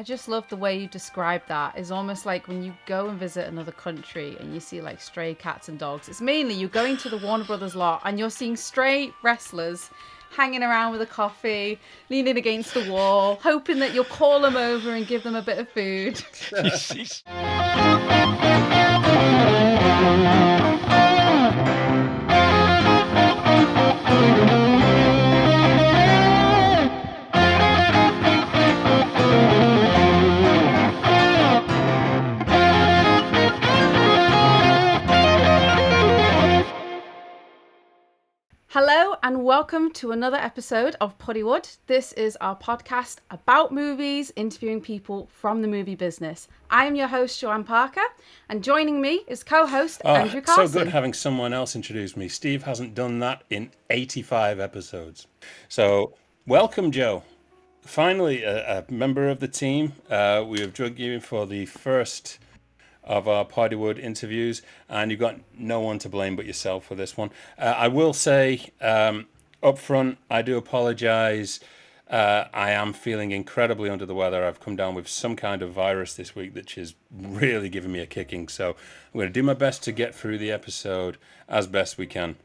I just love the way you describe that. It's almost like when you go and visit another country and you see like stray cats and dogs. It's mainly you're going to the Warner Brothers lot and you're seeing stray wrestlers hanging around with a coffee, leaning against the wall, hoping that you'll call them over and give them a bit of food. Hello and welcome to another episode of Poddywood. This is our podcast about movies, interviewing people from the movie business. I am your host, Joanne Parker, and joining me is co-host Andrew Carson. So good having someone else introduce me. Steve hasn't done that in 85 episodes. So welcome, Joe. Finally, a member of the team. We have drugged you for the first of our Poddywood interviews, and you've got no one to blame but yourself for this one. I will say up front, I do apologize. I am feeling incredibly under the weather. I've come down with some kind of virus this week that is really giving me a kicking. So I'm going to do my best to get through the episode as best we can.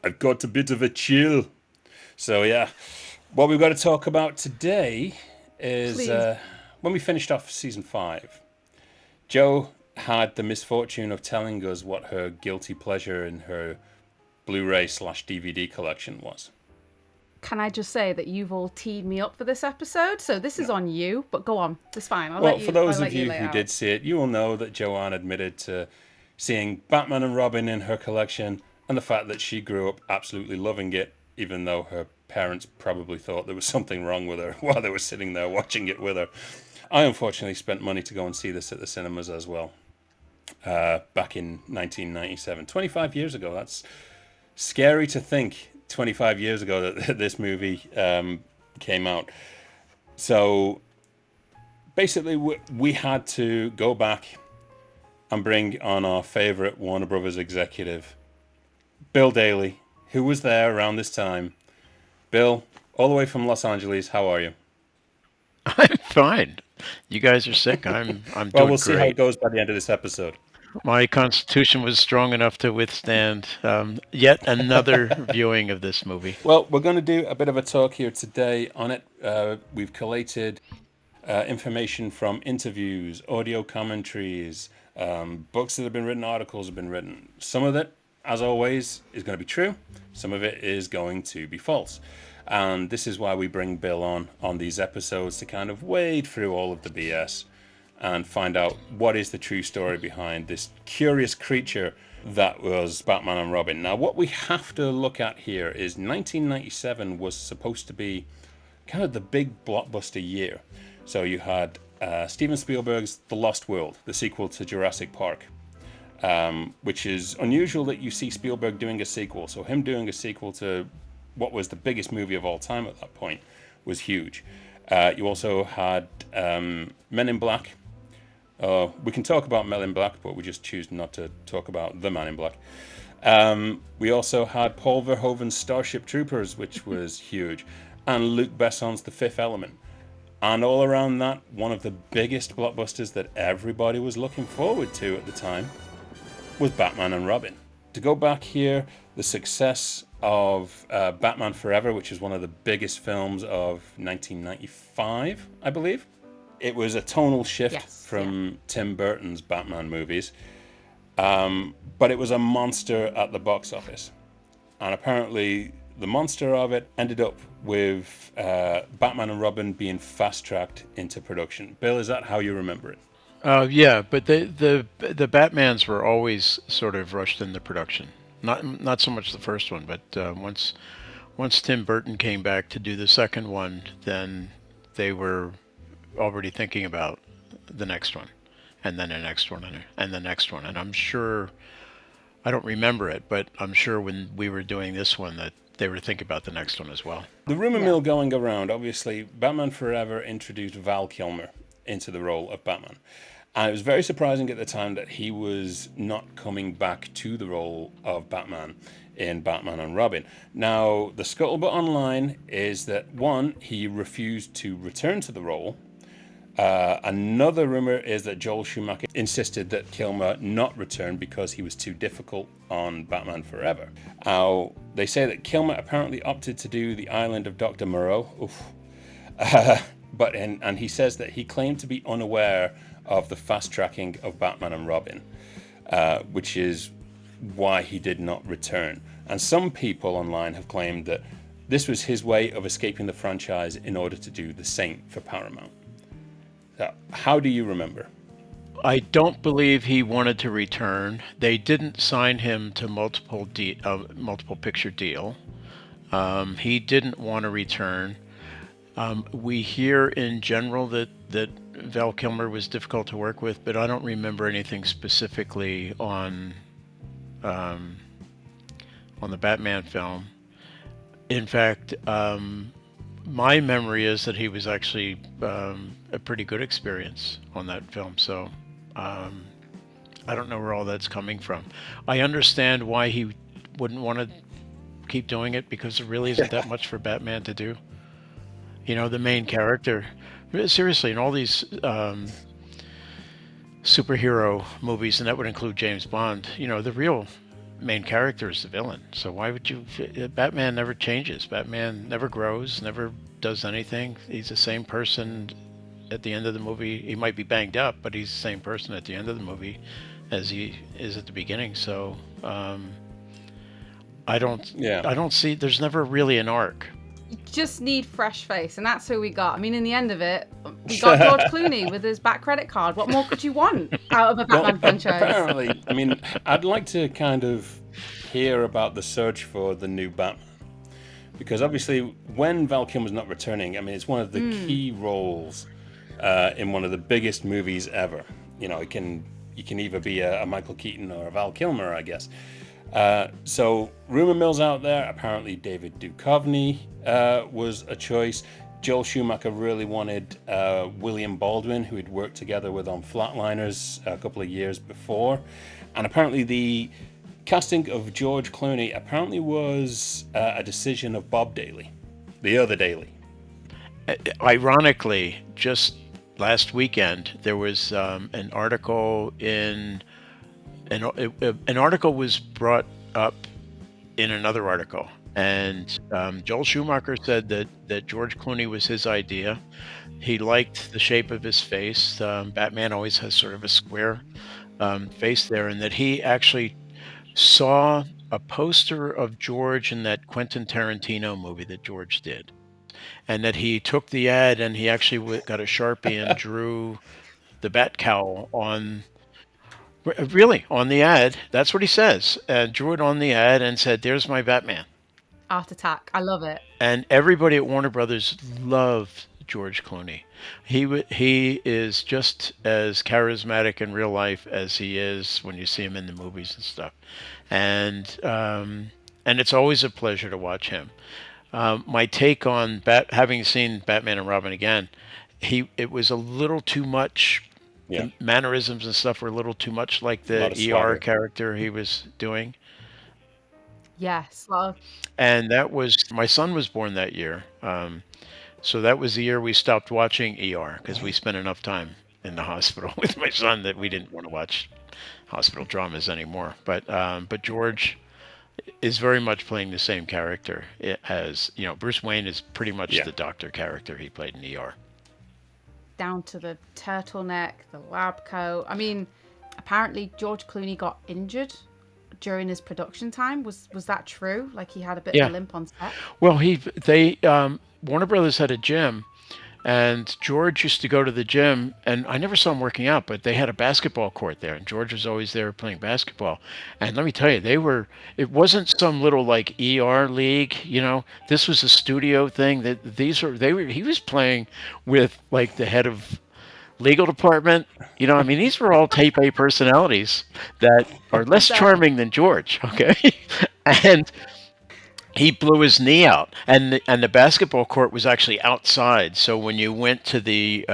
I've got a bit of a chill. So yeah, what we've got to talk about today is when we finished off season 5, Joe had the misfortune of telling us what her guilty pleasure in her Blu-ray/DVD collection was. Can I just say that you've all teed me up for this episode, so this is on you, but go on, it's fine. For those of you who did see it, you will know that Joanne admitted to seeing Batman and Robin in her collection and the fact that she grew up absolutely loving it, even though her parents probably thought there was something wrong with her while they were sitting there watching it with her. I unfortunately spent money to go and see this at the cinemas as well, back in 1997, 25 years ago. That's scary to think, 25 years ago that this movie came out. So basically we had to go back and bring on our favorite Warner Brothers executive, Bill Daly, who was there around this time. Bill, all the way from Los Angeles, how are you? I'm fine. You guys are sick. I'm doing great. Well, we'll see how it goes by the end of this episode. My constitution was strong enough to withstand yet another viewing of this movie. Well, we're going to do a bit of a talk here today on it. We've collated information from interviews, audio commentaries, books that have been written, articles have been written. Some of it, as always, is going to be true. Some of it is going to be false. And this is why we bring Bill on these episodes, to kind of wade through all of the BS and find out what is the true story behind this curious creature that was Batman and Robin. Now, what we have to look at here is 1997 was supposed to be kind of the big blockbuster year. So you had Steven Spielberg's The Lost World, the sequel to Jurassic Park, which is unusual that you see Spielberg doing a sequel. So him doing a sequel to what was the biggest movie of all time at that point was huge. You also had Men in Black. We can talk about Men in Black, but we just choose not to talk about The Man in Black. We also had Paul Verhoeven's Starship Troopers, which was huge, and Luc Besson's The Fifth Element. And all around that, one of the biggest blockbusters that everybody was looking forward to at the time was Batman and Robin. To go back here, the success of Batman Forever, which is one of the biggest films of 1995, I believe. It was a tonal shift from Tim Burton's Batman movies, but it was a monster at the box office. And apparently the monster of it ended up with Batman and Robin being fast-tracked into production. Bill, is that how you remember it? Yeah, but the Batmans were always sort of rushed into production. Not so much the first one, but once Tim Burton came back to do the second one, then they were already thinking about the next one, and then the next one, and the next one. And I'm sure, I don't remember it, but I'm sure when we were doing this one that they were thinking about the next one as well. The rumor mill going around, obviously, Batman Forever introduced Val Kilmer into the role of Batman. And it was very surprising at the time that he was not coming back to the role of Batman in Batman and Robin. Now, the scuttlebutt online is that, one, he refused to return to the role, Another rumor is that Joel Schumacher insisted that Kilmer not return because he was too difficult on Batman Forever. They say that Kilmer apparently opted to do the Island of Dr. Moreau. Oof. And he says that he claimed to be unaware of the fast tracking of Batman and Robin, which is why he did not return. And some people online have claimed that this was his way of escaping the franchise in order to do the same for Paramount. So, how do you remember? I don't believe he wanted to return. They didn't sign him to multiple picture deal. He didn't want to return. We hear in general that Val Kilmer was difficult to work with, but I don't remember anything specifically on the Batman film. In fact, my memory is that he was actually a pretty good experience on that film. So I don't know where all that's coming from. I understand why he wouldn't want to keep doing it, because there really isn't that much for Batman to do. You know, the main character, seriously, in all these superhero movies, and that would include James Bond, you know, the real main character is the villain. So why would you? Batman never changes. Batman never grows, never does anything. He's the same person at the end of the movie. He might be banged up, but he's the same person at the end of the movie as he is at the beginning. So I don't see. There's never really an arc. You just need fresh face, and that's who we got. I mean, in the end of it, we got George Clooney with his back credit card. What more could you want out of a Batman franchise? Apparently, I mean, I'd like to kind of hear about the search for the new Batman, because obviously, when Val Kilmer's not returning, I mean, it's one of the key roles in one of the biggest movies ever. You know, you can either be a Michael Keaton or a Val Kilmer, I guess. So rumor mill's out there. Apparently David Duchovny was a choice. Joel Schumacher really wanted William Baldwin, who he'd worked together with on Flatliners a couple of years before. And apparently the casting of George Clooney apparently was a decision of Bob Daly, the other Daly. Ironically, just last weekend, there was an article in... An article was brought up in another article, and Joel Schumacher said that George Clooney was his idea. He liked the shape of his face. Batman always has sort of a square face there, and that he actually saw a poster of George in that Quentin Tarantino movie that George did, and that he took the ad and he actually got a Sharpie and drew the bat cowl on... Really, on the ad. That's what he says. Drew it on the ad and said, "There's my Batman." Art Attack. I love it. And everybody at Warner Brothers loved George Clooney. He is just as charismatic in real life as he is when you see him in the movies and stuff. And it's always a pleasure to watch him. My take on having seen Batman and Robin again, it was a little too much. Yeah. The mannerisms and stuff were a little too much like the ER character he was doing. Yes. Well, And that was... my son was born that year. So that was the year we stopped watching ER, because we spent enough time in the hospital with my son that we didn't want to watch hospital dramas anymore. But George is very much playing the same character as, you know, Bruce Wayne is pretty much the doctor character he played in ER. down to the turtleneck, the lab coat. I mean, apparently George Clooney got injured during his production time. Was that true? Like he had a bit of a limp on set? Well, Warner Brothers had a gym, and George used to go to the gym, and I never saw him working out, but they had a basketball court there, and George was always there playing basketball. And let me tell you, it wasn't some little like ER league, you know. This was a studio thing. He was playing with like the head of legal department. You know, I mean, these were all tape A personalities that are less charming than George, okay? And He blew his knee out, and the basketball court was actually outside. So when you went to the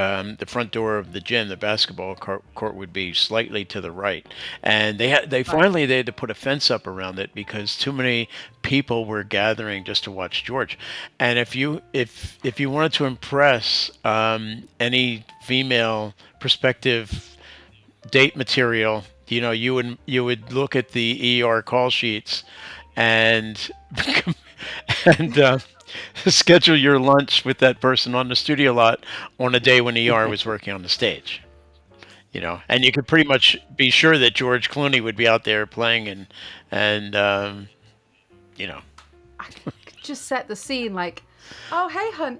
front door of the gym, the basketball court would be slightly to the right, and Right. they had to put a fence up around it because too many people were gathering just to watch George. And if you wanted to impress any female prospective date material, you would look at the ER call sheets and and schedule your lunch with that person on the studio lot on a day when ER was working on the stage. And you could pretty much be sure that George Clooney would be out there playing, and you know, I could just set the scene like, oh, hey, hun,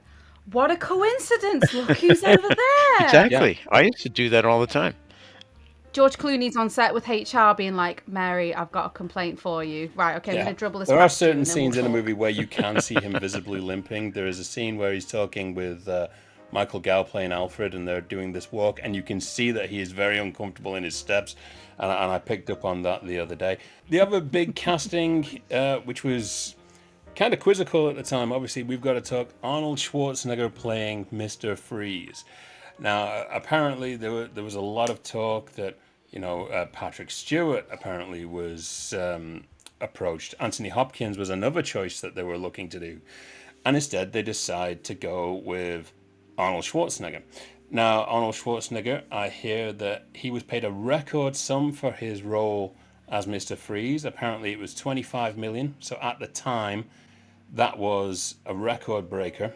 what a coincidence. Look who's over there. Yeah. exactly. I used to do that all the time. George Clooney's on set with HR being like, Mary, I've got a complaint for you. Right, okay, I'm Yeah. going to dribble this There are past you certain and then we'll scenes in a talk. movie where you can see him visibly limping. There is a scene where he's talking with Michael Gow playing Alfred, and they're doing this walk, and you can see that he is very uncomfortable in his steps. And I picked up on that the other day. The other big casting, which was kind of quizzical at the time, obviously, we've got to talk Arnold Schwarzenegger playing Mr. Freeze. Now, apparently, there was a lot of talk that Patrick Stewart apparently was approached. Anthony Hopkins was another choice that they were looking to do, and instead they decide to go with Arnold Schwarzenegger. Now, Arnold Schwarzenegger, I hear that he was paid a record sum for his role as Mr. Freeze. Apparently, it was 25 million. So at the time, that was a record breaker.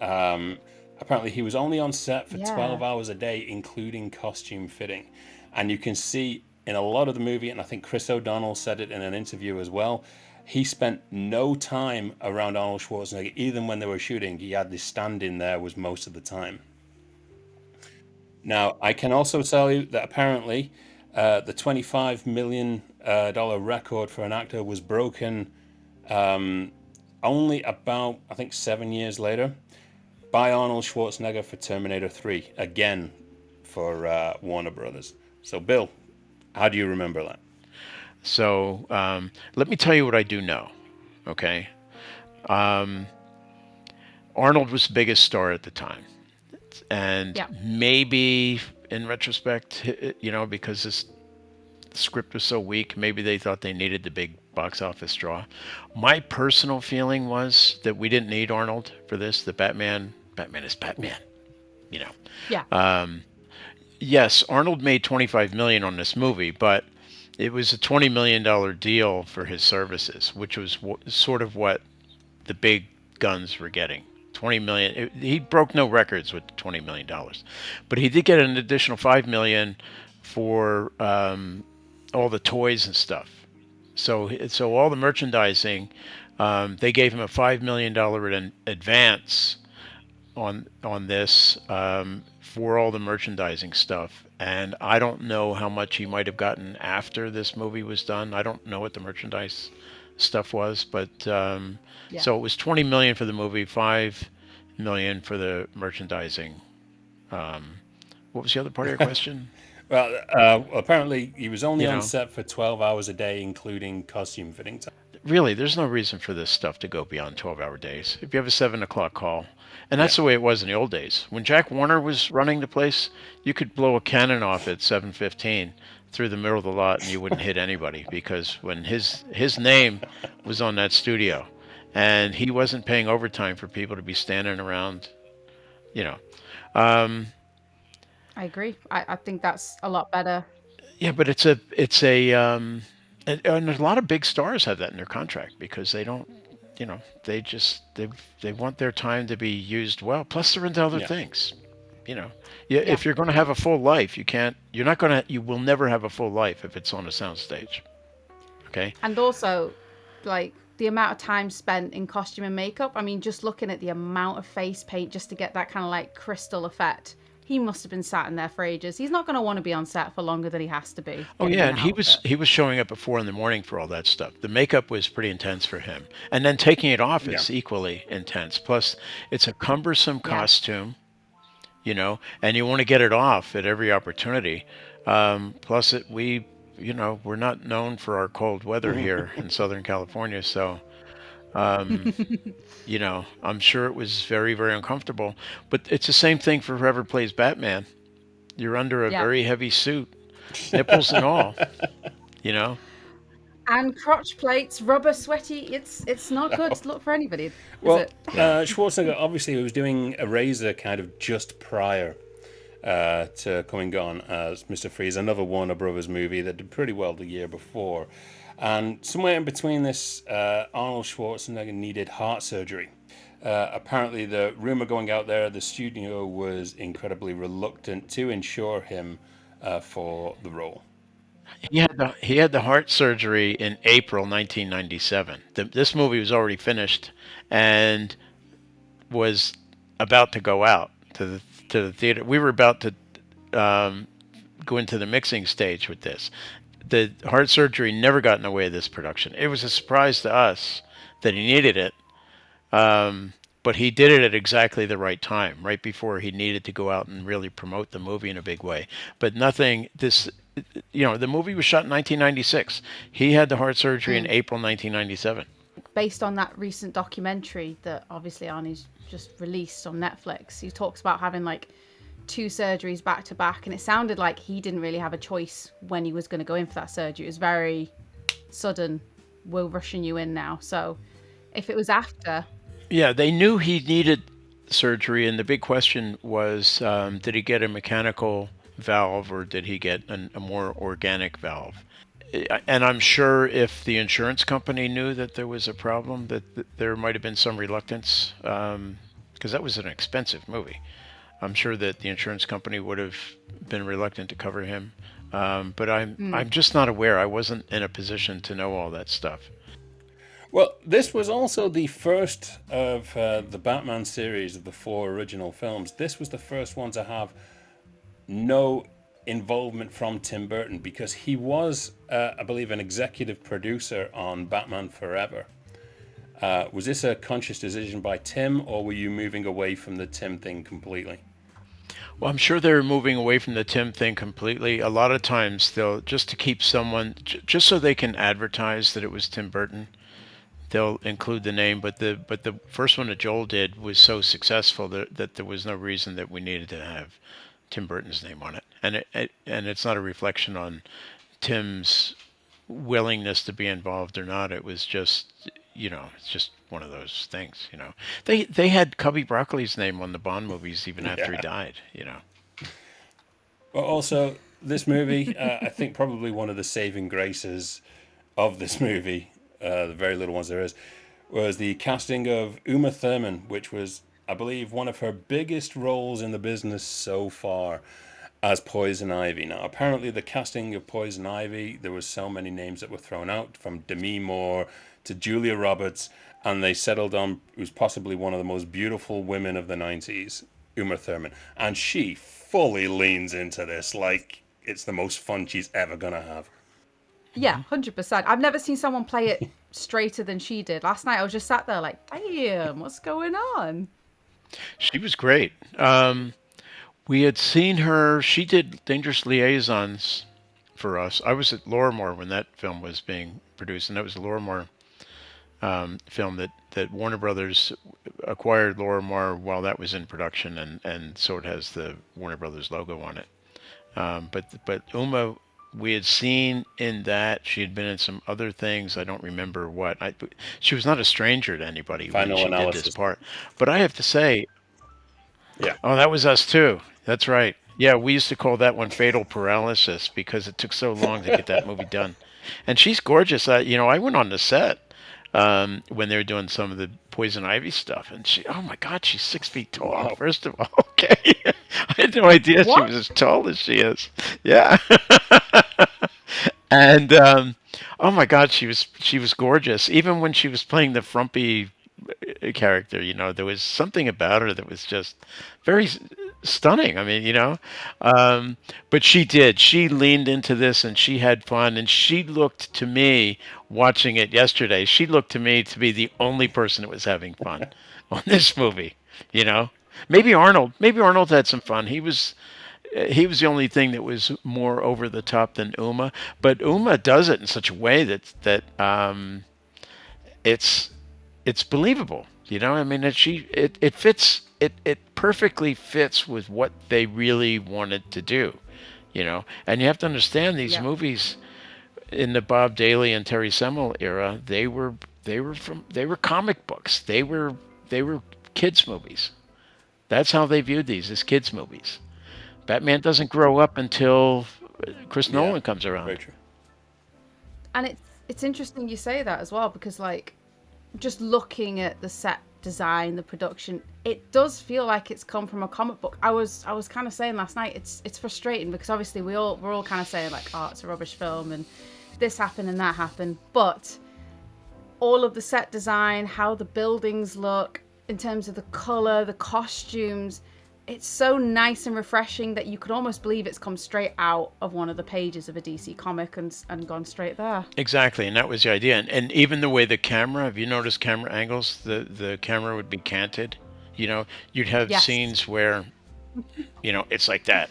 Apparently, he was only on set for Yeah. 12 hours a day, including costume fitting. And you can see in a lot of the movie, and I think Chris O'Donnell said it in an interview as well, he spent no time around Arnold Schwarzenegger. Even when they were shooting, he had this stand in there was most of the time. Now, I can also tell you that apparently the $25 million dollar record for an actor was broken only about, I think, 7 years later by Arnold Schwarzenegger for Terminator 3, again for Warner Brothers. So, Bill, how do you remember that? So let me tell you what I do know. Okay, Arnold was the biggest star at the time, and Yeah. maybe in retrospect, because this script was so weak, maybe they thought they needed the big box office draw. My personal feeling was that we didn't need Arnold for this. The Batman is Batman. You know, Yeah. yes, Arnold made 25 million on this movie, but it was a $20 million deal for his services, which was sort of what the big guns were getting. 20 million. He broke no records with $20 million, but he did get an additional 5 million for all the toys and stuff. So all the merchandising, they gave him a $5 million advance on this for all the merchandising stuff. And I don't know how much he might have gotten after this movie was done. I don't know what the merchandise stuff was, but Yeah. so it was 20 million for the movie, 5 million for the merchandising. What was the other part of your question? Well, apparently he was only You on know, set for 12 hours a day, including costume fitting time. really, there's no reason for this stuff to go beyond 12-hour days. If you have a 7 o'clock call, and Yeah. that's the way it was in the old days. When Jack Warner was running the place, you could blow a cannon off at 7:15 through the middle of the lot, and you wouldn't hit anybody because when his name was on that studio, and he wasn't paying overtime for people to be standing around, you know. Um, I agree. I think that's a lot better. yeah, but and a lot of big stars have that in their contract because they don't, they just they want their time to be used well. Plus, they're into other Yeah. things. You know, yeah. Yeah. If you're going to have a full life, you can't. You're not going to. You will never have a full life if it's on a soundstage. Okay. And also, like, the amount of time spent in costume and makeup. I mean, just looking at the amount of face paint just to get that kind of like crystal effect. He must have been sat in there for ages. He's not going to want to be on set for longer than he has to be Oh getting yeah, in and that he was outfit. he was showing up at 4 in the morning for all that stuff. The makeup was pretty intense for him, and then taking it off Yeah. is equally intense. Plus, it's a cumbersome Yeah. costume, and you want to get it off at every opportunity. Plus, we're not known for our cold weather here in Southern California, so I'm sure it was very, very uncomfortable. But it's the same thing for whoever plays Batman. You're under a Yeah. very heavy suit, nipples and all. You know. And crotch plates, rubber, sweaty. It's not good to look for anybody, is Well, it? Yeah. Schwarzenegger obviously was doing Eraser kind of just prior to coming on as Mr. Freeze, another Warner Brothers movie that did pretty well the year before. And somewhere in between this, Arnold Schwarzenegger needed heart surgery. Apparently, the rumor going out there, the studio was incredibly reluctant to insure him for the role. He had the heart surgery in April 1997. This movie was already finished, and was about to go out to the theater. We were about to um, go into the mixing stage with this. The heart surgery never got in the way of this production. It was a surprise to us that he needed it, but he did it at exactly the right time, right before he needed to go out and really promote the movie in a big way. But nothing. The movie was shot in 1996. He had the heart surgery in April 1997. Based on that recent documentary that obviously Arnie's just released on Netflix, he talks about having like two surgeries back to back, and it sounded like he didn't really have a choice when he was going to go in for that surgery. It was very sudden. We're rushing you in now. So if it was after, Yeah, they knew he needed surgery, and the big question was, did he get a mechanical valve or did he get a more organic valve? And I'm sure if the insurance company knew that there was a problem, that there might have been some reluctance, because that was an expensive movie. I'm sure that the insurance company would have been reluctant to cover him, but I'm just not aware. I wasn't in a position to know all that stuff. Well, this was also the first of the Batman series of the four original films. This was the first one to have no involvement from Tim Burton because he was, I believe, an executive producer on Batman Forever. Was this a conscious decision by Tim, or were you moving away from the Tim thing completely? Well, I'm sure they're moving away from the Tim thing completely. A lot of times they'll just to keep someone, just so they can advertise that it was Tim Burton, they'll include the name. But the first one that Joel did was so successful that there was no reason that we needed to have Tim Burton's name on it. And it's not a reflection on Tim's willingness to be involved or not. It was just, it's just one of those things. They had Cubby Broccoli's name on the Bond movies even after he Yeah. died. But also, this movie, I think probably one of the saving graces of this movie, the very little ones there is, was the casting of Uma Thurman, which was, I believe, one of her biggest roles in the business so far as Poison Ivy. Now, apparently, the casting of Poison Ivy, there were so many names that were thrown out, from Demi Moore to Julia Roberts, and they settled on who's possibly one of the most beautiful women of the 90s, Uma Thurman. And she fully leans into this like it's the most fun she's ever going to have. yeah, 100%. I've never seen someone play it straighter than she did. Last night I was just sat there like, damn, what's going on? She was great. We had seen her. She did Dangerous Liaisons for us. I was at Lorimor when that film was being produced, and that was a Lorimor film that Warner Brothers acquired Lorimar while that was in production, and so it has the Warner Brothers logo on it. But Uma, we had seen in that. She had been in some other things. I don't remember what. She was not a stranger to anybody when Final she did this analysis. part. But I have to say, Yeah. oh, that was us too. That's right. Yeah, we used to call that one fatal paralysis because it took so long to get that movie done. And she's gorgeous. I went on the set when they were doing some of the Poison Ivy stuff, and oh my God, she's 6 feet tall. Wow. First of all, okay, I had no idea she What? was as tall as she is. Yeah, and oh my God, she was gorgeous. Even when she was playing the frumpy character, there was something about her that was just very stunning. I mean, but she leaned into this and she had fun, and she looked to me, watching it yesterday, she looked to me to be the only person that was having fun on this movie. You know, maybe Arnold had some fun. He was the only thing that was more over the top than Uma, but Uma does it in such a way that it's it's believable. You know, I mean, it fits. It perfectly fits with what they really wanted to do. You know, and you have to understand these Yeah. movies in the Bob Daly and Terry Semel era. They were comic books. They were kids movies. That's how they viewed these as kids movies. Batman doesn't grow up until Chris Yeah, Nolan comes very around. true. And it's interesting you say that as well, because like just looking at the set design, the production, it does feel like it's come from a comic book. I was kind of saying last night, it's frustrating because obviously we're all kind of saying like, oh, it's a rubbish film and this happened and that happened, but all of the set design, how the buildings look in terms of the color, the costumes, it's so nice and refreshing that you could almost believe it's come straight out of one of the pages of a DC comic and gone straight there. Exactly, and that was the idea. And even the way the camera, have you noticed camera angles? The camera would be canted. You know, you'd have Yes. scenes where, you know, it's like that.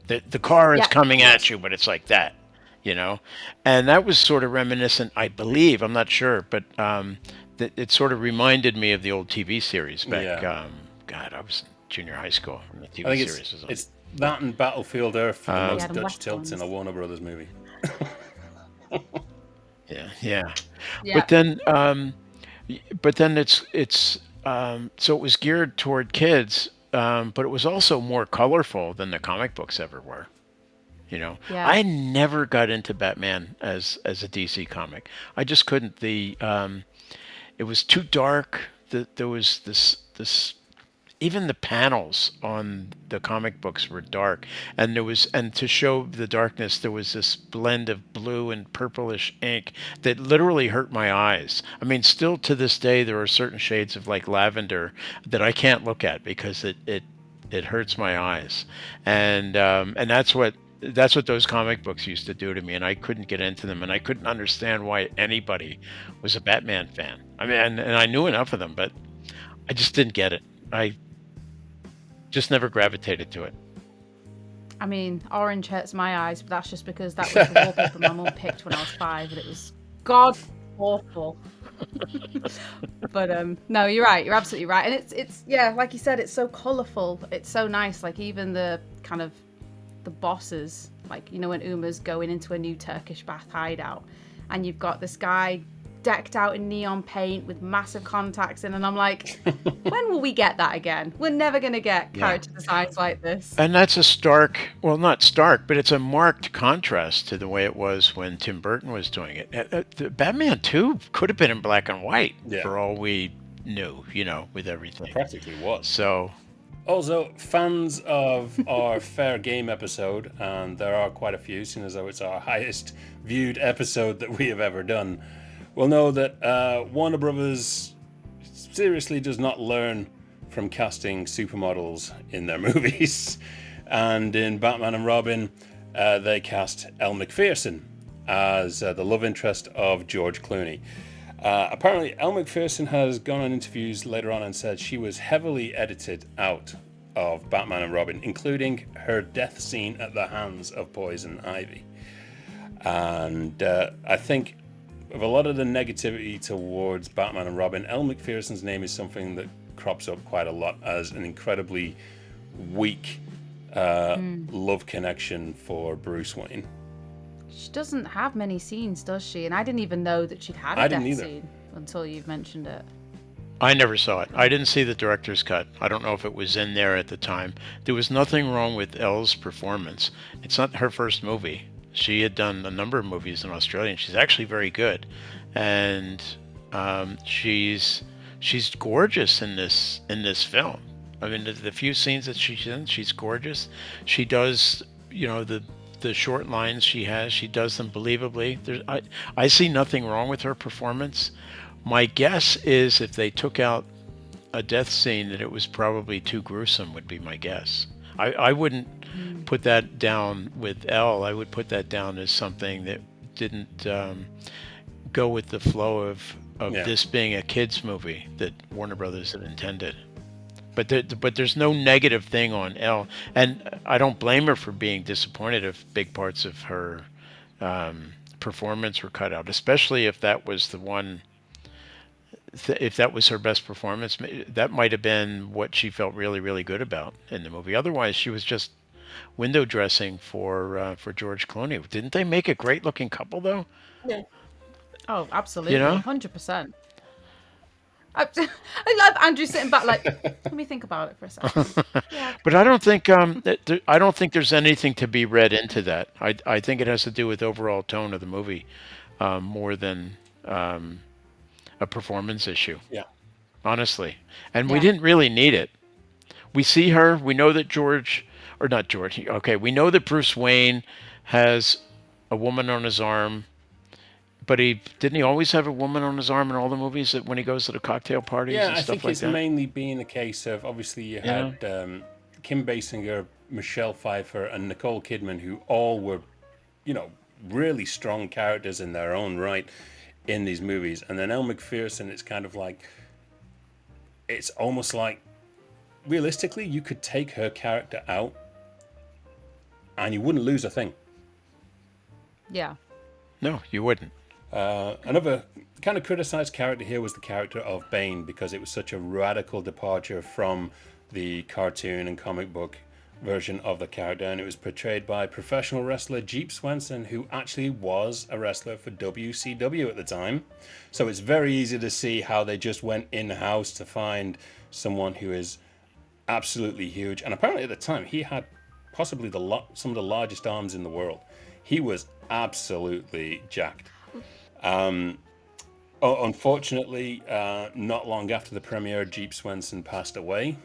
The car is Yeah. coming at Yes. you, but it's like that. You know, and that was sort of reminiscent, I believe. I'm not sure, but that it sort of reminded me of the old TV series back. Yeah. God, I was in junior high school when the I TV think series was on. it's that and Battlefield Earth for the Yeah, most the Dutch West tilts in a ones. Warner Brothers movie. Yeah, yeah. Yeah. But then, but then it's so it was geared toward kids, but it was also more colorful than the comic books ever were. You know, Yeah. I never got into Batman as a DC comic. I just couldn't. It was too dark. There was this even the panels on the comic books were dark, and to show the darkness there was this blend of blue and purplish ink that literally hurt my eyes. I mean, still to this day there are certain shades of like lavender that I can't look at because it hurts my eyes. And that's what those comic books used to do to me, and I couldn't get into them, and I couldn't understand why anybody was a Batman fan. I mean, and I knew enough of them, but I just didn't get it. I just never gravitated to it. I mean, orange hurts my eyes, but that's just because that was the wallpaper my mum picked when I was 5, and it was god awful. But no, you're right. You're absolutely right. And it's yeah, like you said, it's so colourful. It's so nice. Like even the kind of the bosses, like you know when Uma's going into a new Turkish bath hideout, and you've got this guy decked out in neon paint with massive contacts in, and I'm like, when will we get that again? We're never gonna get Yeah. character designs like this. And that's a stark, well, not stark, but it's a marked contrast to the way it was when Tim Burton was doing it. The Batman 2 could have been in black and white Yeah. for all we knew, you know, with everything. Practically was. So, Also, fans of our Fair Game episode, and there are quite a few, seeing as though it's our highest viewed episode that we have ever done, will know that Warner Brothers seriously does not learn from casting supermodels in their movies. And in Batman and Robin, they cast Elle Macpherson as the love interest of George Clooney. Apparently, Elle Macpherson has gone on interviews later on and said she was heavily edited out of Batman and Robin, including her death scene at the hands of Poison Ivy. And I think of a lot of the negativity towards Batman and Robin, Elle Macpherson's name is something that crops up quite a lot as an incredibly weak love connection for Bruce Wayne. She doesn't have many scenes, does she? And I didn't even know that she'd had I a didn't death either. scene until you've mentioned it. I never saw it. I didn't see the director's cut. I don't know if it was in there at the time. There was nothing wrong with Elle's performance. It's not her first movie. She had done a number of movies in Australia, and she's actually very good. And she's gorgeous in this film. I mean, the few scenes that she's in, she's gorgeous. She does, you know, the short lines she has, she does them believably. I see nothing wrong with her performance. My guess is if they took out a death scene, that it was probably too gruesome, would be my guess. I wouldn't put that down with Elle. I would put that down as something that didn't go with the flow of Yeah. this being a kids movie that Warner Brothers had intended. But there's no negative thing on Elle, and I don't blame her for being disappointed if big parts of her performance were cut out, especially if that was the one if that was her best performance, that might have been what she felt really, really good about in the movie. Otherwise, she was just window dressing for George Clooney. Didn't they make a great looking couple though? Yeah. Oh, You absolutely, know, 100%. I love Andrew sitting back like, let me think about it for a second. Yeah. but I don't think I don't think there's anything to be read into that. I think it has to do with overall tone of the movie more than a performance issue, Yeah. honestly. And we Yeah. didn't really need it. We see her. We know that George, or not George. Okay, we know that Bruce Wayne has a woman on his arm, but he didn't he always have a woman on his arm in all the movies that when he goes to the cocktail parties Yeah, and I stuff think like it's that. mainly been a case of obviously you You had know, Kim Basinger, Michelle Pfeiffer, and Nicole Kidman, who all were, you know, really strong characters in their own right in these movies. And then Elle Macpherson, it's kind of like, it's almost like, realistically, you could take her character out and you wouldn't lose a thing. Yeah. no, you wouldn't. Another kind of criticized character here was the character of Bane because it was such a radical departure from the cartoon and comic book version of the character, and it was portrayed by professional wrestler Jeep Swenson, who actually was a wrestler for WCW at the time. So it's very easy to see how they just went in-house to find someone who is absolutely huge. And apparently at the time he had possibly some of the largest arms in the world. He was absolutely jacked. Unfortunately, not long after the premiere, Jeep Swenson passed away.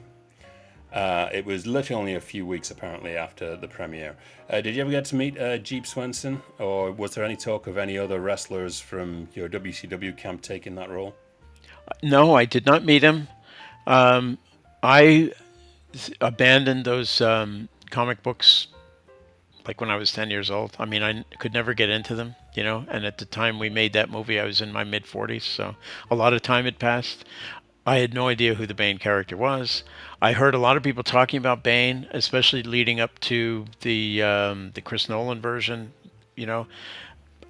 It was literally only a few weeks, apparently, after the premiere. Did you ever get to meet Jeep Swenson, or was there any talk of any other wrestlers from your WCW camp taking that role? No, I did not meet him. I abandoned those comic books like when I was 10 years old. I mean, I could never get into them, you know. And at the time we made that movie, I was in my mid 40s, so a lot of time had passed. I had no idea who the Bane character was. I heard a lot of people talking about Bane, especially leading up to the Chris Nolan version. You know,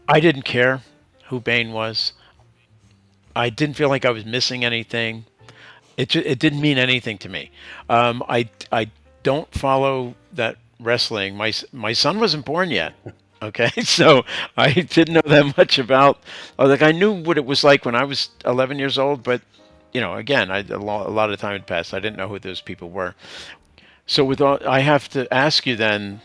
I didn't care who Bane was. I didn't feel like I was missing anything. It didn't mean anything to me. I don't follow that wrestling. My son wasn't born yet. Okay, so I didn't know that much about. Like I knew what it was like when I was 11 years old, but you know, again, a lot of time had passed. I didn't know who those people were. So with all, I have to ask you then,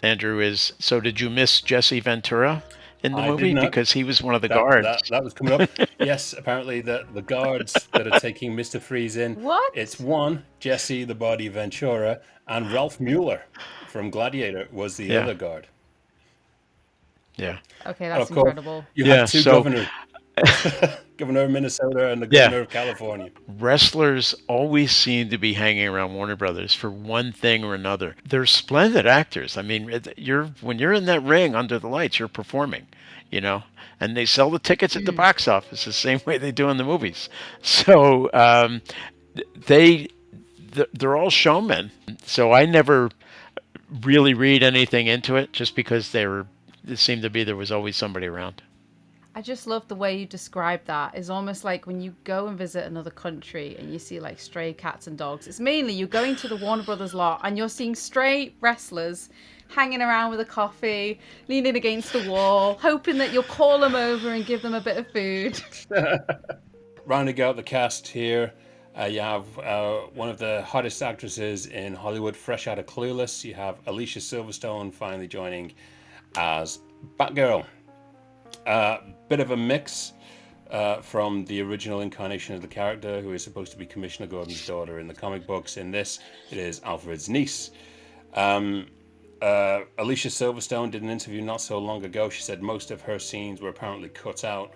Andrew, is so did you miss Jesse Ventura in the I did movie not. because he was one of the That guards? that that was coming up. Yes, apparently the guards that are taking Mr. Freeze in, it's What? one, Jesse the Body Ventura, and Ralph Mueller from Gladiator was the Yeah, other guard. yeah, Okay, And that's of course, incredible. you had yeah. two So governors, governor of Minnesota and the yeah, governor of California. wrestlers always seem to be hanging around Warner Brothers for one thing or another. They're splendid actors. I mean, you're when you're in that ring under the lights, you're performing, you know, and they sell the tickets at the Mm. box office the same way they do in the movies. So they they're all showmen. So I never really read anything into it just because it seemed to be there was always somebody around. I just love the way you describe that. It's almost like when you go and visit another country and you see like stray cats and dogs. It's mainly you're going to the Warner Brothers lot and you're seeing stray wrestlers hanging around with a coffee, leaning against the wall, hoping that you'll call them over and give them a bit of food. Rounding out the cast here, you have one of the hottest actresses in Hollywood, fresh out of Clueless. You have Alicia Silverstone finally joining as Batgirl. Bit of a mix from the original incarnation of the character, who is supposed to be Commissioner Gordon's daughter in the comic books. In this, it is Alfred's niece. Alicia Silverstone did an interview not so long ago. She said most of her scenes were apparently cut out.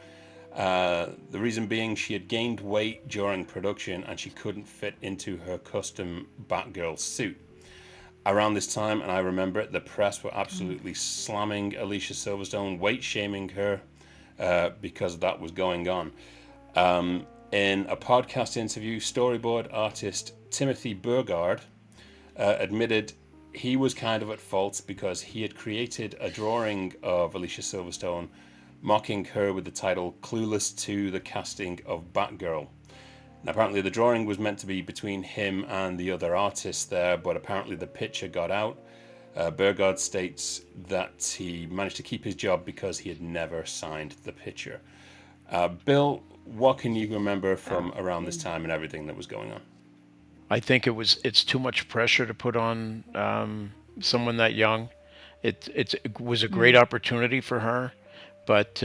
The reason being she had gained weight during production and she couldn't fit into her custom Batgirl suit. Around this time, and I remember it, the press were absolutely slamming Alicia Silverstone, weight shaming her because that was going on. In a podcast interview, storyboard artist Timothy Burgard admitted he was kind of at fault because he had created a drawing of Alicia Silverstone mocking her with the title "Clueless to the Casting of Batgirl." Now, apparently, the drawing was meant to be between him and the other artist there, but apparently the picture got out. Burgard states that he managed to keep his job because he had never signed the picture. Bill, what can you remember from around this time and everything that was going on? I think it's too much pressure to put on someone that young. It was a great opportunity for her, but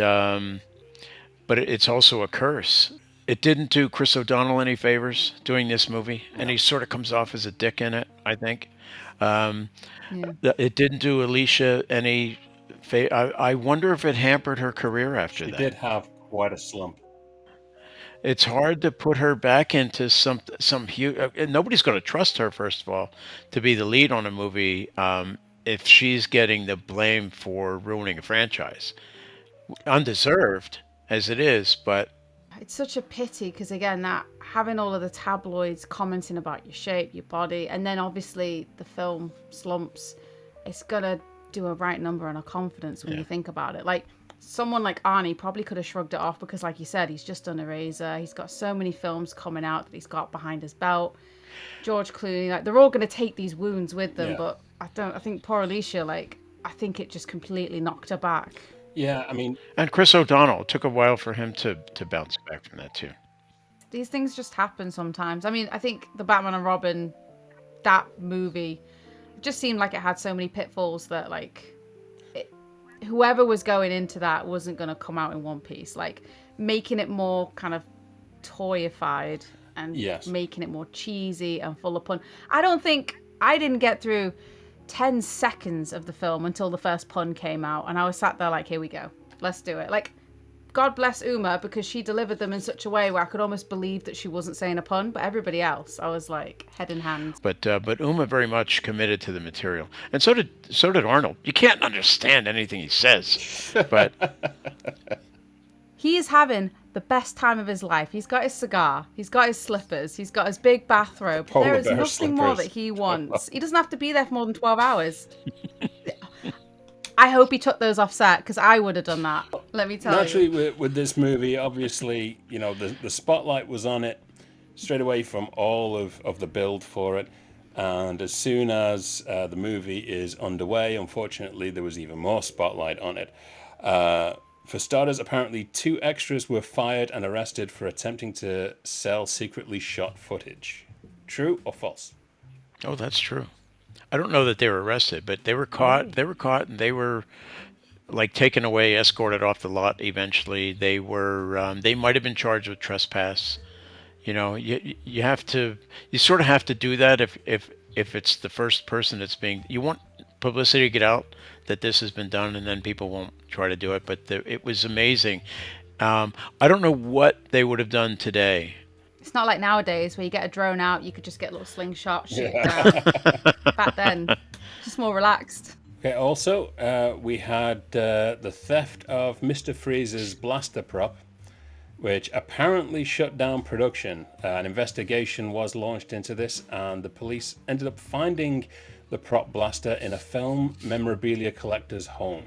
it's also a curse. It didn't do Chris O'Donnell any favors doing this movie, and he sort of comes off as a dick in it, I think. Yeah. It didn't do Alicia any I wonder if it hampered her career after She that. did have quite a slump. It's hard to put her back into some huge. Nobody's going to trust her, first of all, to be the lead on a movie if she's getting the blame for ruining a franchise, undeserved as it is. But It's such a pity because, again, that having all of the tabloids commenting about your shape, your body, and then obviously the film slumps, it's going to do a right number on our confidence when you think about it. Like, someone like Arnie probably could have shrugged it off because, like you said, he's just done Eraser. He's got so many films coming out that he's got behind his belt. George Clooney, like, they're all going to take these wounds with them, Yeah. but I think poor Alicia, like, I think it just completely knocked her back. Yeah, I mean, and Chris O'Donnell, it took a while for him to bounce back from that too. These things just happen sometimes. I mean, I think the Batman and Robin, that movie, just seemed like it had so many pitfalls that, like, whoever was going into that wasn't going to come out in one piece. Like, making it more kind of toyified and Yes. making it more cheesy and full of pun. I didn't get through 10 seconds of the film until the first pun came out, and I was sat there like, here we go, let's do it. Like, God bless Uma, because she delivered them in such a way where I could almost believe that she wasn't saying a pun, but everybody else, I was like, head in hand. But Uma very much committed to the material, and so did Arnold. You can't understand anything he says, but He is having the best time of his life. He's got his cigar, he's got his slippers, he's got his big bathrobe. Polar There is bear nothing more slippers. that he wants. He doesn't have to be there for more than 12 hours. I hope he took those off set, because I would have done that. Let me tell naturally, you. with this movie, obviously, the spotlight was on it straight away from all of the build for it. And as soon as the movie is underway, unfortunately, there was even more spotlight on it. For starters, apparently 2 extras were fired and arrested for attempting to sell secretly shot footage. True or false? oh, that's true. I don't know that they were arrested, but they were caught. They were caught, and they were like taken away, escorted off the lot. Eventually, they were. They might have been charged with trespass. You have to. You sort of have to do that if it's the first person that's being. You want publicity to get out that this has been done, and then people won't try to do it. But it was amazing. I don't know what they would have done today. It's not like nowadays where you get a drone out, you could just get a little slingshot, shoot it down. Back then, just more relaxed. Okay, also, we had the theft of Mr. Freeze's blaster prop, which apparently shut down production. An investigation was launched into this, and the police ended up finding the prop blaster in a film memorabilia collector's home.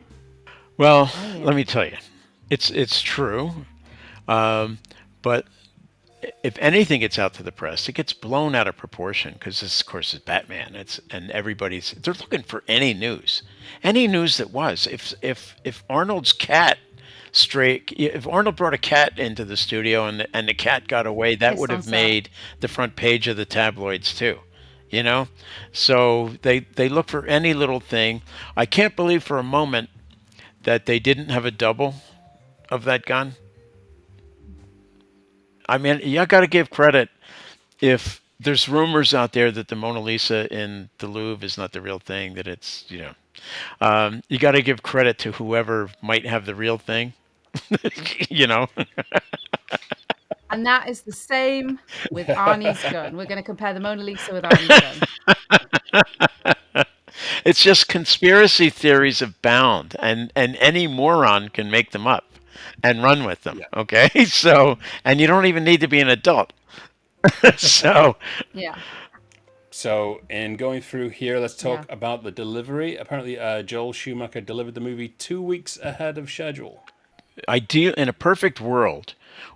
Well, let me tell you, it's true, but if anything gets out to the press, it gets blown out of proportion because this, of course, is Batman. And they're looking for any news that was. If Arnold's cat if Arnold brought a cat into the studio and the cat got away, that Pissed would on have set. made the front page of the tabloids too. So they look for any little thing. I can't believe for a moment that they didn't have a double of that gun. I mean, you got to give credit if there's rumors out there that the Mona Lisa in the Louvre is not the real thing, that it's, you got to give credit to whoever might have the real thing, you know? And that is the same with Arnie's gun. We're going to compare the Mona Lisa with Arnie's gun. It's just conspiracy theories abound, and any moron can make them up and run with them. Yeah. Okay, so and you don't even need to be an adult. So Yeah. So, in going through here, let's talk Yeah. about the delivery. Apparently, Joel Schumacher delivered the movie 2 weeks ahead of schedule. ideal in a perfect world,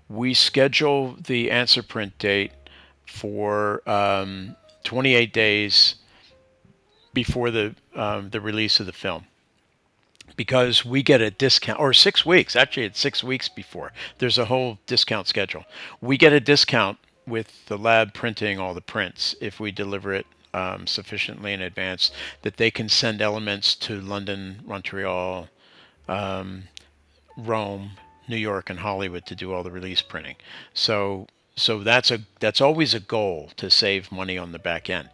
we schedule the answer print date for 28 days before the release of the film, because we get a discount, or 6 weeks. Actually, it's 6 weeks before. There's a whole discount schedule. We get a discount with the lab printing all the prints if we deliver it sufficiently in advance that they can send elements to London, Montreal, Rome, New York, and Hollywood to do all the release printing. So that's always a goal, to save money on the back end.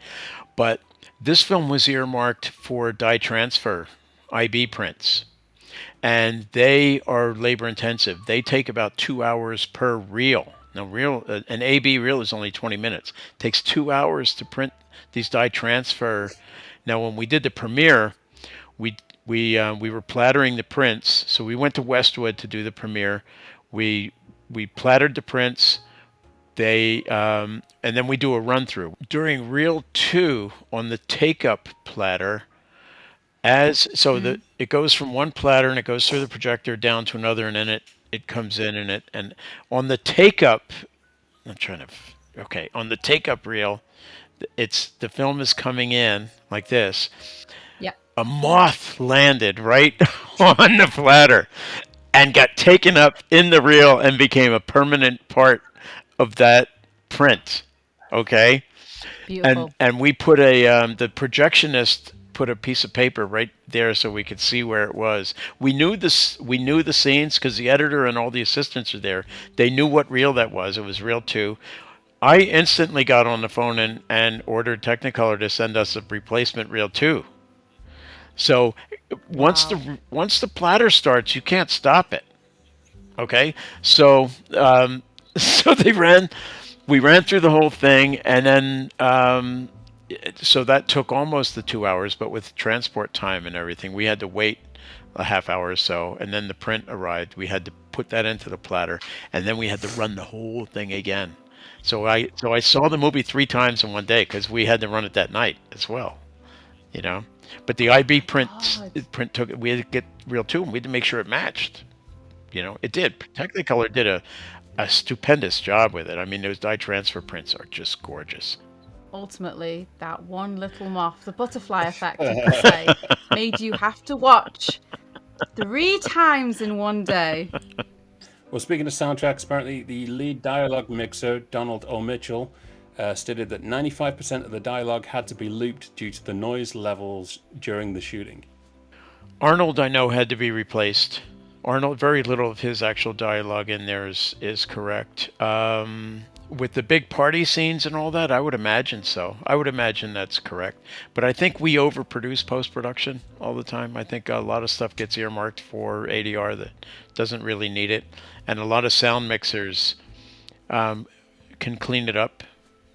But this film was earmarked for dye transfer IB prints, and they are labor intensive. They take about 2 hours per reel. Now, an AB reel is only 20 minutes. It takes 2 hours to print these dye transfer. Now, when we did the premiere, we we were plattering the prints. So we went to Westwood to do the premiere. We plattered the prints. And then we do a run through during reel 2 on the take up platter. As so the It goes from one platter and it goes through the projector down to another, and then it comes in, and on the take up. I'm trying to. Okay, on the take up reel, the film is coming in like this. Yeah. A moth landed right on the platter and got taken up in the reel and became a permanent part of that print. Okay, Beautiful. and we put the projectionist put a piece of paper right there so we could see where it was. We knew this. We knew the scenes because the editor and all the assistants are there. They knew what reel that was. It was reel 2. I instantly got on the phone and ordered Technicolor to send us a replacement reel 2. So Wow. once the platter starts, you can't stop it. Okay, so so we ran through the whole thing, and then so that took almost the 2 hours, but with transport time and everything, we had to wait a half hour or so, and then the print arrived. We had to put that into the platter, and then we had to run the whole thing again. So I saw the movie 3 times in one day because we had to run it that night as well. You know, but the Oh IB my God. print took, we had to get reel 2, and we had to make sure it matched. It did. Technicolor did a stupendous job with it. I mean, those dye transfer prints are just gorgeous. Ultimately, that one little moth, the butterfly effect, you could say, made you have to watch 3 times in one day. Well, speaking of soundtracks, apparently the lead dialogue mixer, Donald O. Mitchell, stated that 95% of the dialogue had to be looped due to the noise levels during the shooting. Arnold, I know, had to be replaced. Arnold, very little of his actual dialogue in there is correct. With the big party scenes and all that, I would imagine so. I would imagine that's correct. But I think we overproduce post production all the time. I think a lot of stuff gets earmarked for ADR that doesn't really need it. And a lot of sound mixers can clean it up.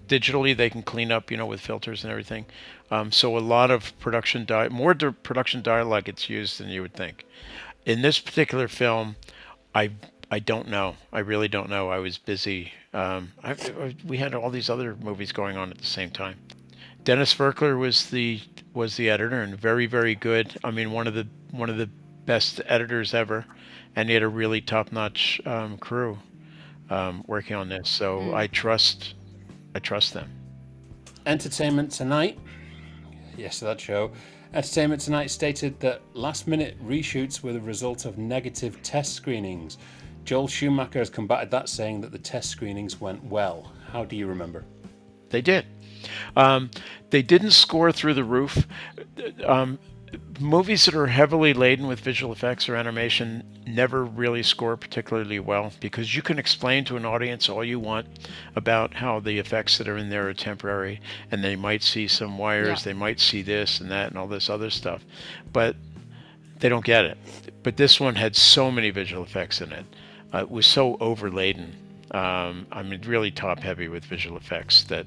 Digitally, they can clean up, with filters and everything. So a lot of more production dialogue gets used than you would think. In this particular film, I I don't know. I really don't know. I was busy. We had all these other movies going on at the same time. Dennis Verkler was the editor, and very, very good. I mean, one of the best editors ever, and he had a really top notch crew working on this. So I trust them. Entertainment Tonight, yes, that show. Entertainment Tonight stated that last minute reshoots were the result of negative test screenings. Joel Schumacher has combated that, saying that the test screenings went well. How do you remember? They did. Um, they didn't score through the roof. Um, Movies that are heavily laden with visual effects or animation never really score particularly well, because you can explain to an audience all you want about how the effects that are in there are temporary, and they might see some Yeah. wires, they might see this and that and all this other stuff, but they don't get it. But this one had so many visual effects in it. It was so overladen. I mean, really top heavy with visual effects that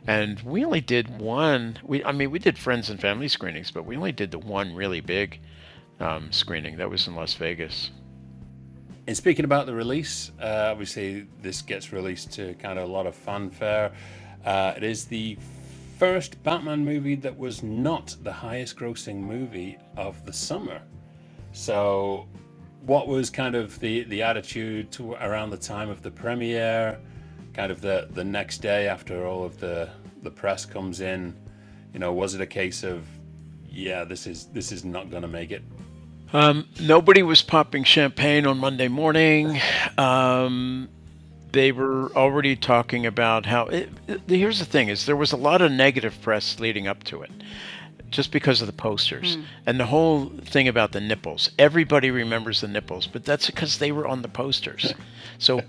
and we only did one. We did friends and family screenings, but we only did the one really big screening that was in Las Vegas. And speaking about the release, obviously this gets released to kind of a lot of fanfare. It is the first Batman movie that was not the highest grossing movie of the summer. So what was kind of the attitude to around the time of the premiere, kind of the next day after all of the press comes in? Was it a case of, yeah, this is not going to make it? Nobody was popping champagne on Monday morning. Um, they were already talking about how. Here's the thing: is there was a lot of negative press leading up to it, just because of the posters and the whole thing about the nipples. Everybody remembers the nipples, but that's because they were on the posters. So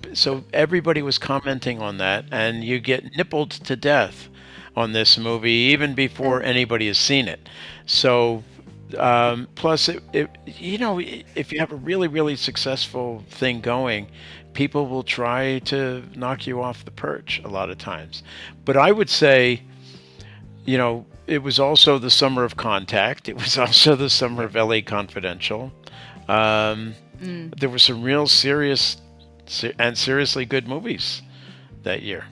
everybody was commenting on that, and you get nippled to death on this movie even before anybody has seen it. So plus, if you have a really, really successful thing going, people will try to knock you off the perch a lot of times. But I would say, it was also the summer of Contact. It was also the summer of LA Confidential. Um, there were some real serious and seriously good movies that year.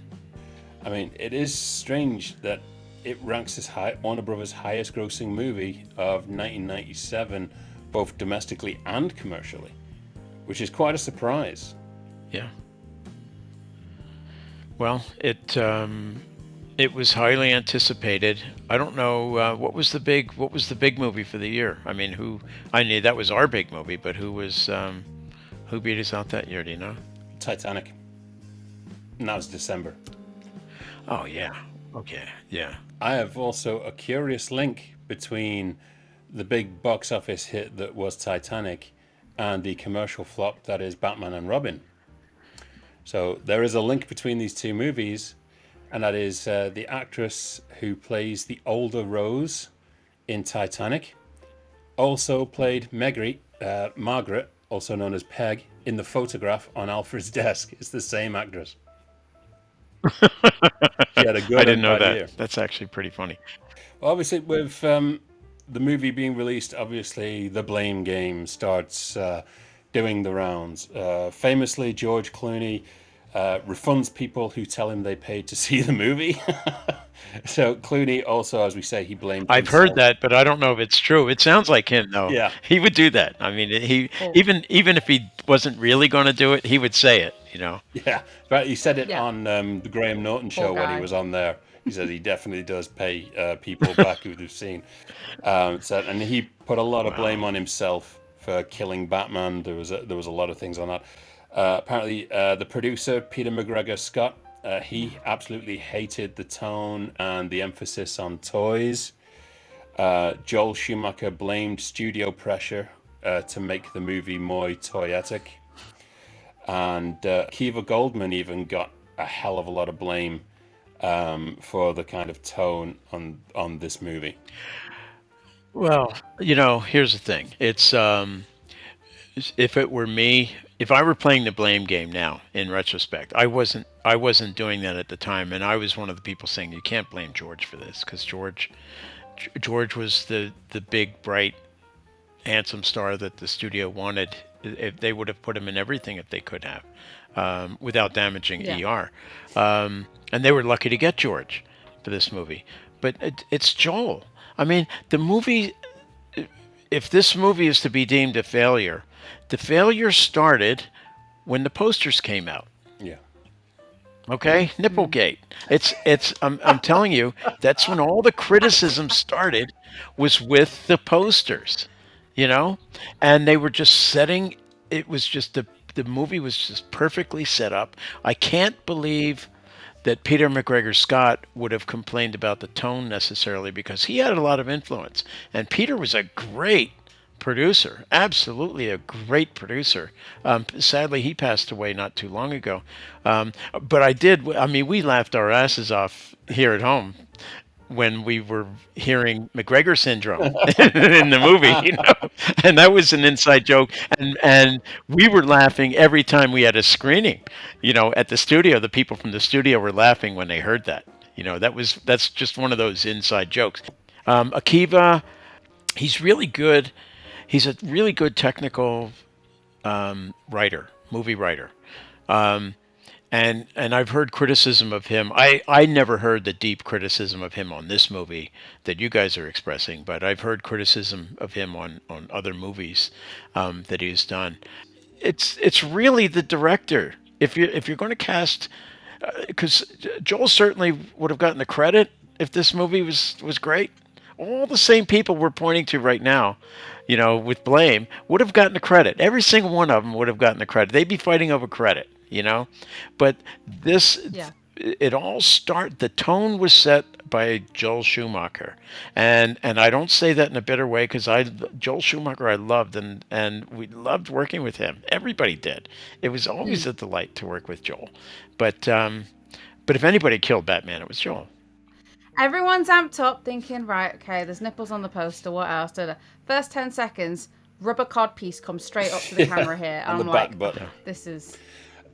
I mean, it is strange that it ranks as Warner Brothers' highest grossing movie of 1997, both domestically and commercially, which is quite a surprise. Yeah. Well, it was highly anticipated. I don't know what was the big movie for the year. I mean, who I knew that was our big movie, but who beat us out that year? Do you know? Titanic. And that was December. Oh yeah. Okay. Yeah. I have also a curious link between the big box office hit that was Titanic and the commercial flop that is Batman and Robin. So there is a link between these two movies, and that is the actress who plays the older Rose in Titanic also played Margaret, also known as Peg, in the photograph on Alfred's desk. It's the same actress. She had a I good didn't and know bad that. year. That's actually pretty funny. Well, obviously, with the movie being released, obviously the blame game starts doing the rounds. Famously, George Clooney refunds people who tell him they paid to see the movie. So Clooney also, as we say, he blamed I've heard himself. that, but I don't know if it's true. It sounds like him, though. Yeah, He would do that. I mean, he Oh, even if he wasn't really going to do it, he would say it. yeah. But he said it yeah. on the Graham Norton Poor show when he guy. was on there. He said he definitely does pay people back who they've seen. And he put a lot of blame Wow. on himself for killing Batman. There was a lot of things on that. Apparently, the producer Peter McGregor Scott, he absolutely hated the tone and the emphasis on toys. Joel Schumacher blamed studio pressure to make the movie more toyetic, and Kiva Goldman even got a hell of a lot of blame for the kind of tone on this movie. Well, here's the thing. It's if it were me, if I were playing the blame game now, in retrospect, I wasn't doing that at the time, and I was one of the people saying you can't blame George for this because George was the big bright handsome star that the studio wanted. If they would have put him in everything if they could have, without damaging Yeah. ER. And they were lucky to get George for this movie. But it's Joel. I mean, the movie. If this movie is to be deemed a failure, the failure started when the posters came out. Yeah. Okay, Nipplegate. It's. I'm telling you, that's when all the criticism started, was with the posters, you know, and they were just setting. It was just the movie was just perfectly set up. I can't believe that Peter McGregor Scott would have complained about the tone necessarily because he had a lot of influence, and Peter was a great producer, absolutely a great producer. Sadly, he passed away not too long ago. But I did. I mean, we laughed our asses off here at home when we were hearing McGregor syndrome in the movie, and that was an inside joke, and we were laughing every time we had a screening, at the studio. The people from the studio were laughing when they heard that. That's just one of those inside jokes. Akiva, he's really good. He's a really good technical writer, movie writer. Um, And I've heard criticism of him. I never heard the deep criticism of him on this movie that you guys are expressing, but I've heard criticism of him on other movies that he's done. It's really the director. If you're going to cast, because Joel certainly would have gotten the credit if this movie was great. All the same people we're pointing to right now, with blame, would have gotten the credit. Every single one of them would have gotten the credit. They'd be fighting over credit. But this, Yeah. it all start. The tone was set by Joel Schumacher, and I don't say that in a bitter way because Joel Schumacher I loved and we loved working with him. Everybody did. It was always a delight to work with Joel, but if anybody killed Batman, it was Joel. Everyone's amped up thinking, right, okay, there's nipples on the poster, what else? Da, da. First 10 seconds, rubber cod piece comes straight up to the camera here. And And the I'm like, bat butt. okay,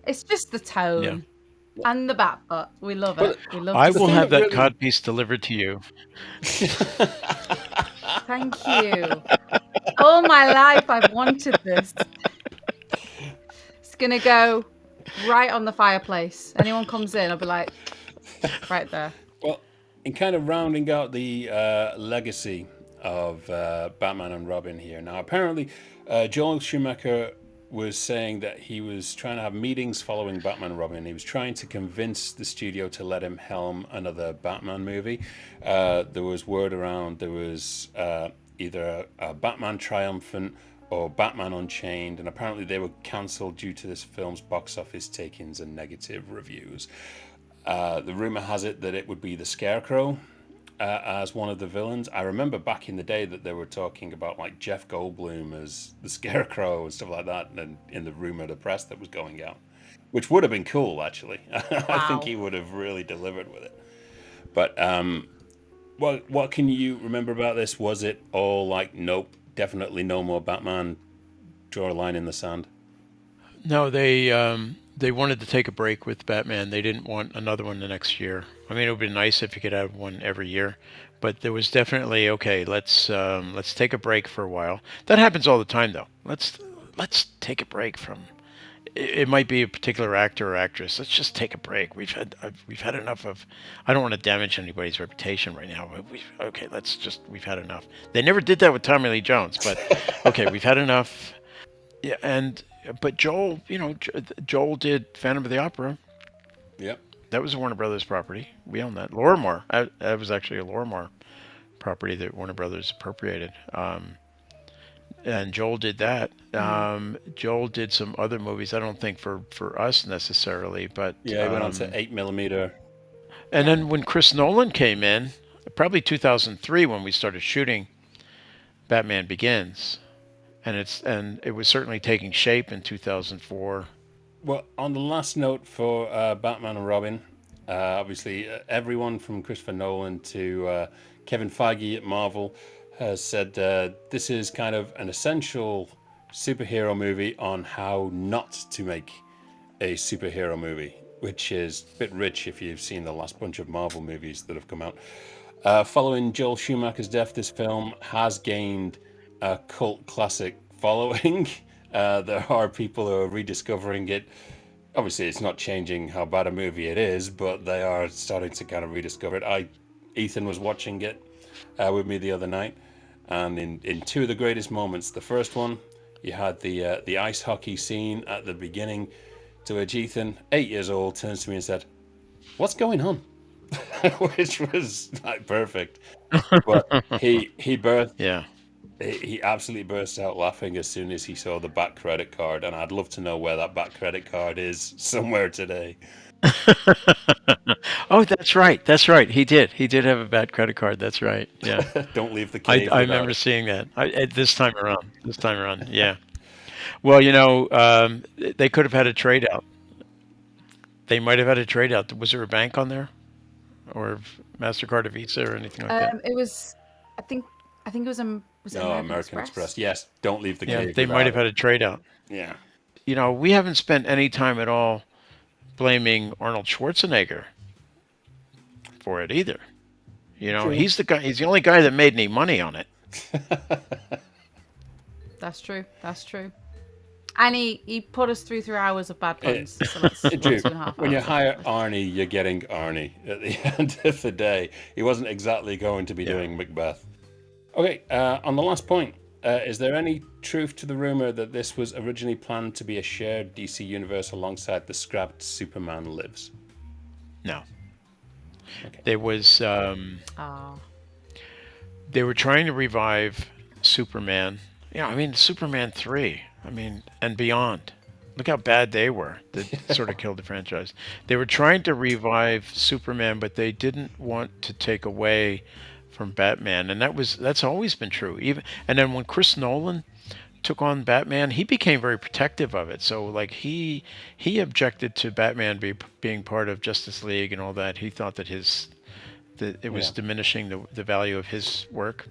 it's just the Yeah. tone. And the bat butt. We love But it. We love I to will see have it. that cod piece delivered to you. Thank you. All my life I've wanted this. It's going to go right on the fireplace. Anyone comes in, I'll be like, right there. Well, in kind of rounding out the legacy of Batman and Robin here. Now, apparently, Joel Schumacher was saying that he was trying to have meetings following Batman and Robin. He was trying to convince the studio to let him helm another Batman movie. There was word around there was either a Batman Triumphant or Batman Unchained, and apparently they were cancelled due to this film's box office takings and negative reviews. The rumor has it that it would be the Scarecrow as one of the villains. I remember back in the day that they were talking about like Jeff Goldblum as the Scarecrow and stuff like that, and in the rumor, the press that was going out, which would have been cool actually. I think Wow. he would have really delivered with it. But what can you remember about this? Was it all like, nope, definitely no more Batman? Draw a line in the sand. No, they wanted to take a break with Batman. They didn't want another one the next year. I mean, it would be nice if you could have one every year, but there was definitely okay. Let's take a break for a while. That happens all the time, though. Let's take a break from. It might be a particular actor or actress. Let's just take a break. We've had enough of. I don't want to damage anybody's reputation right now, but we've had enough. They never did that with Tommy Lee Jones, but okay, we've had enough. Yeah, but Joel, Joel did Phantom of the Opera. Yep. That was a Warner Brothers property. We own that. Lorimar. That was actually a Lorimar property that Warner Brothers appropriated. And Joel did that. Joel did some other movies. I don't think for us necessarily, but Yeah, he went on to 8mm. and then when Chris Nolan came in, probably 2003 when we started shooting Batman Begins, and it was certainly taking shape in 2004. Well, on the last note for Batman and Robin, obviously everyone from Christopher Nolan to Kevin Feige at Marvel has said this is kind of an essential superhero movie on how not to make a superhero movie, which is a bit rich if you've seen the last bunch of Marvel movies that have come out. Following Joel Schumacher's death, this film has gained a cult classic following. There are people who are rediscovering it. Obviously, it's not changing how bad a movie it is, but they are starting to kind of rediscover it. Ethan was watching it with me the other night, and in two of the greatest moments, the first one, you had the ice hockey scene at the beginning, to which Ethan, 8 years old, turns to me and said, "What's going on?" Which was like perfect. But he burst Yeah. he absolutely burst out laughing as soon as he saw the back credit card, and I'd love to know where that back credit card is somewhere today. Oh, that's right. That's right. He did. He did have a bad credit card. That's right. Yeah. Don't leave the I, cave I without remember it. seeing that. This time around. This time around. Yeah. Well, they could have had a trade out. They might have had a trade out. Was there a bank on there, or Mastercard or Visa or anything like that? It was, I think, it was was it No, American American Express? Express. Yes, don't leave the Yeah, cave they might without have it. had a trade out. Yeah. We haven't spent any time at all blaming Arnold Schwarzenegger for it either. True. He's the guy. He's the only guy that made any money on it. That's true. That's true. And he put us through 3 hours of bad puns. So that's Drew, 2.5 when you hours. hire Arnie, you're getting Arnie at the end of the day. He wasn't exactly going to be doing Macbeth. Okay, on the last point, is there any truth to the rumor that this was originally planned to be a shared DC universe alongside the scrapped Superman Lives? No. Okay. There was Oh. they were trying to revive Superman. I mean Superman 3. I mean, and beyond. Look how bad they were. That sort of killed the franchise. They were trying to revive Superman, but they didn't want to take away from Batman, and that's always been true. Even and then when Chris Nolan took on Batman, he became very protective of it. So like he objected to Batman being part of Justice League and all that. He thought that it was diminishing the value of his work.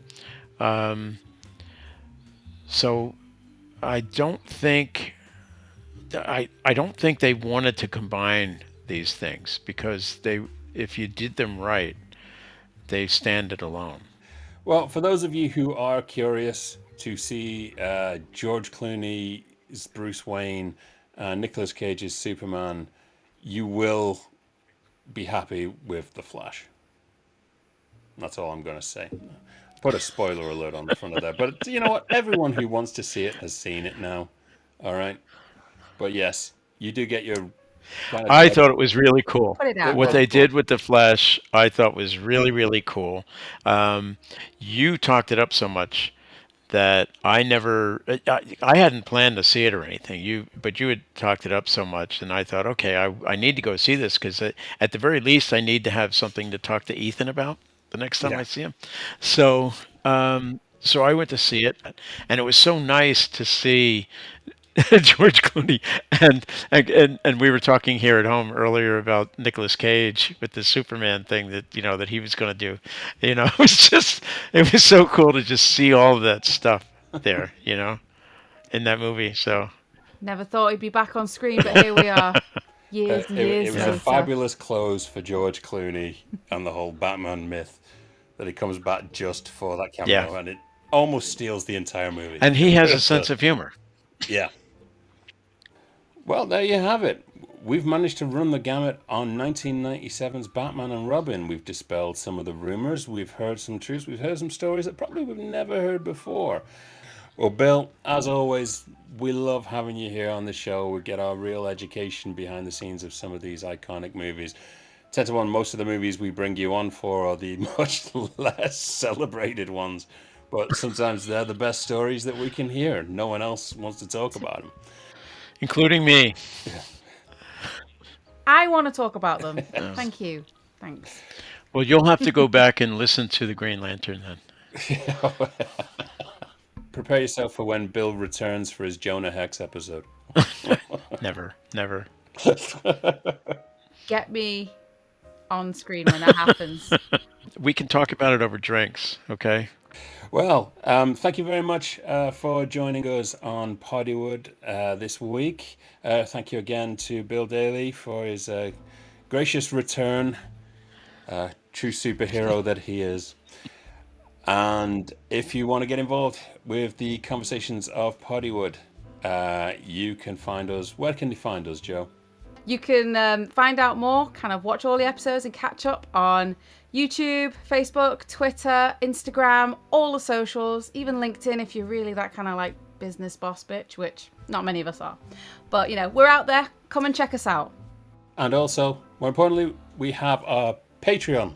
So I don't think I don't think they wanted to combine these things because if you did them right, they stand it alone. Well, for those of you who are curious to see George Clooney's Bruce Wayne, Nicolas Cage's Superman, you will be happy with The Flash. That's all I'm going to say. Put a spoiler alert on the front of that. But you know what? Everyone who wants to see it has seen it now. All right. But yes, you do get your Planet I Terror. thought it was really cool. Put it out What there. they did with the Flash, I thought was really, really cool. You talked it up so much that I hadn't planned to see it or anything. But you had talked it up so much, and I thought, okay, I need to go see this because at the very least, I need to have something to talk to Ethan about the next time Yeah. I see him. So, so I went to see it, and it was so nice to see George Clooney, and we were talking here at home earlier about Nicolas Cage with the Superman thing that he was going to do. It was so cool to just see all of that stuff there, in that movie. So Never thought he'd be back on screen, but here we are, years and years It was later. a fabulous close for George Clooney and the whole Batman myth that he comes back just for that cameo, and it almost steals the entire movie. And he has a sense of humor. Yeah. Well, there you have it. We've managed to run the gamut on 1997's Batman and Robin. We've dispelled some of the rumors. We've heard some truths. We've heard some stories that probably we've never heard before. Well, Bill, as always, we love having you here on the show. We get our real education behind the scenes of some of these iconic movies. 10 to 1, most of the movies we bring you on for are the much less celebrated ones. But sometimes they're the best stories that we can hear. No one else wants to talk about them. Including me. I want to talk about them. Thank you. Thanks. Well, you'll have to go back and listen to the Green Lantern then. Prepare yourself for when Bill returns for his Jonah Hex episode. Never. Get me on screen when that happens. We can talk about it over drinks, okay? Well, thank you very much for joining us on Poddywood this week. Thank you again to Bill Daly for his gracious return, true superhero that he is. And if you want to get involved with the conversations of Poddywood, you can find us. Where can you find us, Joe? You can find out more, kind of watch all the episodes and catch up on YouTube, Facebook, Twitter, Instagram, all the socials, even LinkedIn if you're really that kind of like business boss bitch, which not many of us are. But, we're out there. Come and check us out. And also, more importantly, we have our Patreon.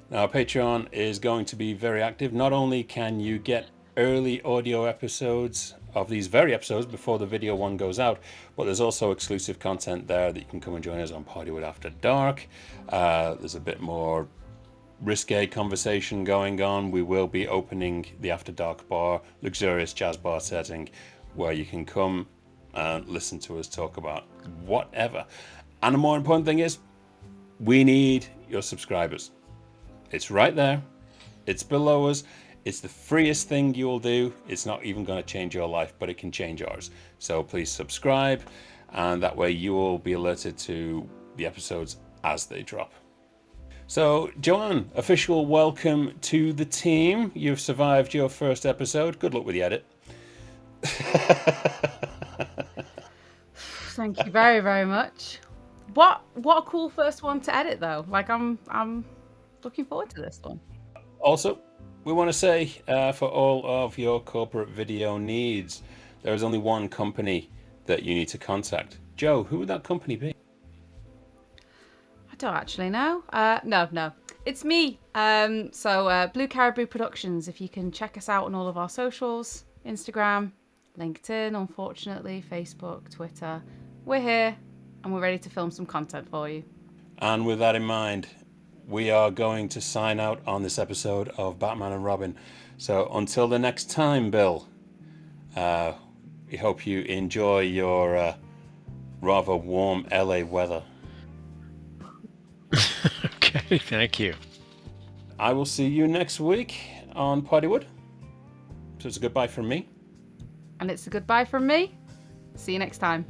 Now, our Patreon is going to be very active. Not only can you get early audio episodes of these very episodes before the video one goes out, but there's also exclusive content there that you can come and join us on Poddywood After Dark. There's a bit more risque conversation going on. We will be opening the After Dark bar, luxurious jazz bar setting, where you can come and listen to us talk about whatever. And the more important thing is, we need your subscribers. It's right there. It's below us. It's the freest thing you'll do. It's not even going to change your life, but it can change ours. So please subscribe, and that way you will be alerted to the episodes as they drop. So, Joanne, official welcome to the team. You've survived your first episode. Good luck with the edit. Thank you very, very much. What a cool first one to edit though. Like I'm looking forward to this one. Also, we want to say for all of your corporate video needs, there is only one company that you need to contact. Joe, who would that company be? I don't actually know. No. It's me. Blue Caribou Productions. If you can check us out on all of our socials, Instagram, LinkedIn, unfortunately, Facebook, Twitter. We're here and we're ready to film some content for you. And with that in mind, we are going to sign out on this episode of Batman and Robin. So until the next time, Bill, we hope you enjoy your rather warm LA weather. Okay, thank you. I will see you next week on Poddywood. So it's a goodbye from me. And it's a goodbye from me. See you next time.